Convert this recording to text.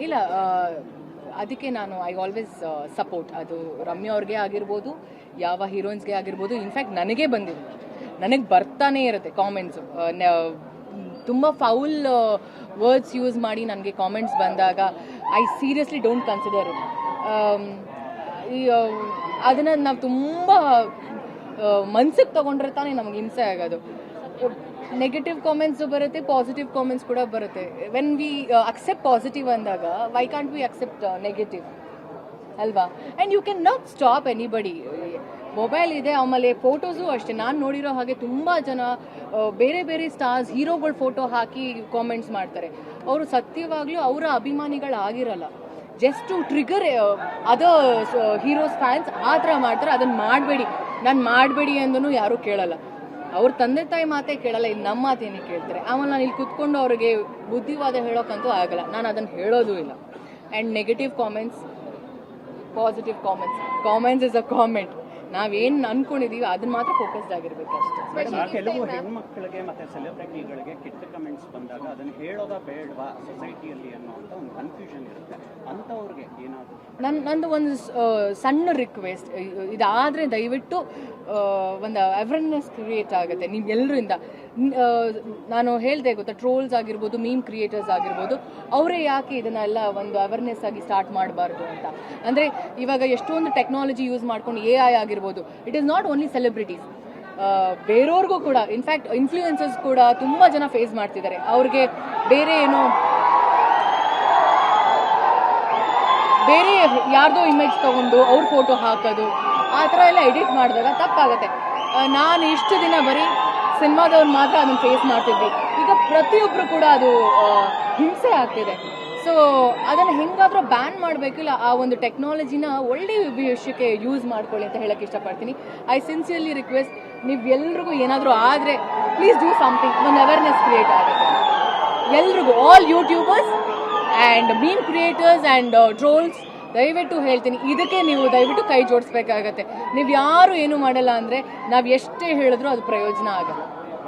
ಇಲ್ಲ, ಅದಕ್ಕೆ ನಾನು ಐ ಆಲ್ವೇಸ್ ಸಪೋರ್ಟ್. ಅದು ರಮ್ಯಾ ಅವ್ರಿಗೆ ಆಗಿರ್ಬೋದು, ಯಾವ ಹೀರೋಯಿನ್ಸ್ಗೆ ಆಗಿರ್ಬೋದು. ಇನ್ಫ್ಯಾಕ್ಟ್ ನನಗೆ ಬಂದಿದೆ, ನನಗೆ ಬರ್ತಾನೆ ಇರುತ್ತೆ ಕಾಮೆಂಟ್ಸು. ತುಂಬ ಫೌಲ್ ವರ್ಡ್ಸ್ ಯೂಸ್ ಮಾಡಿ ನನಗೆ ಕಾಮೆಂಟ್ಸ್ ಬಂದಾಗ I seriously don't consider it. ಅದನ್ನು ನಾವು ತುಂಬ ಮನ್ಸಿಗೆ ತೊಗೊಂಡ್ರೆ ತಾನೇ ನಮಗೆ ಹಿಂಸೆ ಆಗೋದು. ನೆಗೆಟಿವ್ ಕಾಮೆಂಟ್ಸು ಬರುತ್ತೆ, ಪಾಸಿಟಿವ್ ಕಾಮೆಂಟ್ಸ್ ಕೂಡ ಬರುತ್ತೆ. ವೆನ್ ವಿ ಅಕ್ಸೆಪ್ಟ್ ಪಾಸಿಟಿವ್ ಅಂದಾಗ why can't we accept negative ಅಲ್ವಾ? And you can not stop anybody. Mobile ಇದೆ, ಆಮೇಲೆ ಫೋಟೋಸು ಅಷ್ಟೇ. ನಾನು ನೋಡಿರೋ ಹಾಗೆ ತುಂಬ ಜನ ಬೇರೆ ಬೇರೆ ಸ್ಟಾರ್ಸ್, ಹೀರೋಗಳ ಫೋಟೋ ಹಾಕಿ ಕಾಮೆಂಟ್ಸ್ ಮಾಡ್ತಾರೆ. ಅವರು ಸತ್ಯವಾಗ್ಲೂ ಅವರ ಅಭಿಮಾನಿಗಳಾಗಿರಲ್ಲ, just to trigger other heroes fans ಆ ಥರ ಮಾಡ್ತಾರೆ. ಅದನ್ನು ಮಾಡಬೇಡಿ, ನಾನು ಮಾಡಬೇಡಿ ಅಂದೂ ಯಾರೂ ಕೇಳಲ್ಲ. ಅವ್ರ ತಂದೆ ತಾಯಿ ಮಾತೇ ಕೇಳಲ್ಲ, ಇಲ್ಲಿ ನಮ್ಮ ಮಾತೇನೇ ಕೇಳ್ತಾರೆ. ಆಮೇಲೆ ನಾನು ಇಲ್ಲಿ ಕುತ್ಕೊಂಡು ಅವ್ರಿಗೆ ಬುದ್ಧಿವಾದ ಹೇಳೋಕ್ಕಂತೂ ಆಗಲ್ಲ, ನಾನು ಅದನ್ನು ಹೇಳೋದು ಇಲ್ಲ. And negative comments, positive comments is a comment. ನಾವೇನು ಅನ್ಕೊಂಡಿದೀವಿ ಅದನ್ನ ಮಾತ್ರ ಫೋಕಸ್ಡ್ ಆಗಿರ್ಬೇಕು ಅಷ್ಟೇ. ಕೆಲವು ಹೆಣ್ಮಕ್ಳಿಗೆ ಮತ್ತೆ ಸೆಲೆಬ್ರಿಟಿಗಳಿಗೆ ಕೆಟ್ಟ ಕಮೆಂಟ್ಸ್ ಬಂದಾಗ ಅದನ್ನು ಹೇಳೋದಾ ಬೇಡವಾ ಸೊಸೈಟಿಯಲ್ಲಿ ಅನ್ನೋಂಥ ಒಂದು ಕನ್ಫ್ಯೂಷನ್ ಇರುತ್ತೆ. ಅಂಥವ್ರಿಗೆ ಏನಾದರೂ ನಂದು ಒಂದು ಸಣ್ಣ ರಿಕ್ವೆಸ್ಟ್, ಇದಾದರೆ ದಯವಿಟ್ಟು ಒಂದು ಅವೇರ್ನೆಸ್ ಕ್ರಿಯೇಟ್ ಆಗುತ್ತೆ ನಿಮ್ಗೆಲ್ಲರಿಂದ. ನಾನು ಹೇಳಿದೆ ಗೊತ್ತಾ, ಟ್ರೋಲ್ಸ್ ಆಗಿರ್ಬೋದು, ಮೀಮ್ ಕ್ರಿಯೇಟರ್ಸ್ ಆಗಿರ್ಬೋದು, ಅವರೇ ಯಾಕೆ ಇದನ್ನೆಲ್ಲ ಒಂದು ಅವೇರ್ನೆಸ್ ಆಗಿ ಸ್ಟಾರ್ಟ್ ಮಾಡಬಾರ್ದು ಅಂತ. ಅಂದರೆ ಇವಾಗ ಎಷ್ಟೊಂದು ಟೆಕ್ನಾಲಜಿ ಯೂಸ್ ಮಾಡ್ಕೊಂಡು AI ಆಗಿರ್ಬೋದು, it is not only celebrities, ಬೇರೆಯವ್ರಿಗೂ ಕೂಡ, ಇನ್ಫ್ಯಾಕ್ಟ್ ಇನ್ಫ್ಲೂಯೆನ್ಸರ್ಸ್ ಕೂಡ ತುಂಬ ಜನ ಫೇಸ್ ಮಾಡ್ತಿದ್ದಾರೆ. ಅವ್ರಿಗೆ ಬೇರೆ ಯಾರ್ದೋ ಇಮೇಜ್ ತೊಗೊಂಡು ಅವ್ರ ಫೋಟೋ ಹಾಕೋದು, ಆ ಥರ ಎಲ್ಲ ಎಡಿಟ್ ಮಾಡಿದಾಗ ತಪ್ಪಾಗುತ್ತೆ. ನಾನು ಇಷ್ಟು ದಿನ ಬರೀ ಸಿನಿಮಾದವ್ರು ಮಾತ್ರ ಅದನ್ನು ಫೇಸ್ ಮಾಡ್ತಿದ್ವಿ, ಈಗ ಪ್ರತಿಯೊಬ್ಬರು ಕೂಡ ಅದು ಹಿಂಸೆ ಆಗ್ತಿದೆ. ಸೊ ಅದನ್ನು ಹೆಂಗಾದರೂ ಬ್ಯಾನ್ ಮಾಡಬೇಕಿಲ್ಲ. ಆ ಒಂದು ಟೆಕ್ನಾಲಜಿನ ಒಳ್ಳೆಯ ವಿಷಯಕ್ಕೆ ಯೂಸ್ ಮಾಡ್ಕೊಳ್ಳಿ ಅಂತ ಹೇಳಕ್ಕೆ ಇಷ್ಟಪಡ್ತೀನಿ. ಐ ಸಿನ್ಸಿಯರ್ಲಿ ರಿಕ್ವೆಸ್ಟ್, ನೀವು ಎಲ್ರಿಗೂ ಏನಾದರೂ ಆದರೆ ಪ್ಲೀಸ್ ಡೂ ಸಮಥಿಂಗ್, ಒಂದು ಅವೇರ್ನೆಸ್ ಕ್ರಿಯೇಟ್ ಆಗುತ್ತೆ ಎಲ್ರಿಗೂ, all YouTubers and meme creators and trolls. ದಯವಿಟ್ಟು ಹೇಳ್ತೀನಿ, ಇದಕ್ಕೆ ನೀವು ದಯವಿಟ್ಟು ಕೈ ಜೋಡಿಸ್ಬೇಕಾಗತ್ತೆ. ನೀವು ಯಾರು ಏನು ಮಾಡಲ್ಲ ಅಂದರೆ ನಾವು ಎಷ್ಟೇ ಹೇಳಿದ್ರೂ ಅದು ಪ್ರಯೋಜನ ಆಗಲ್ಲ.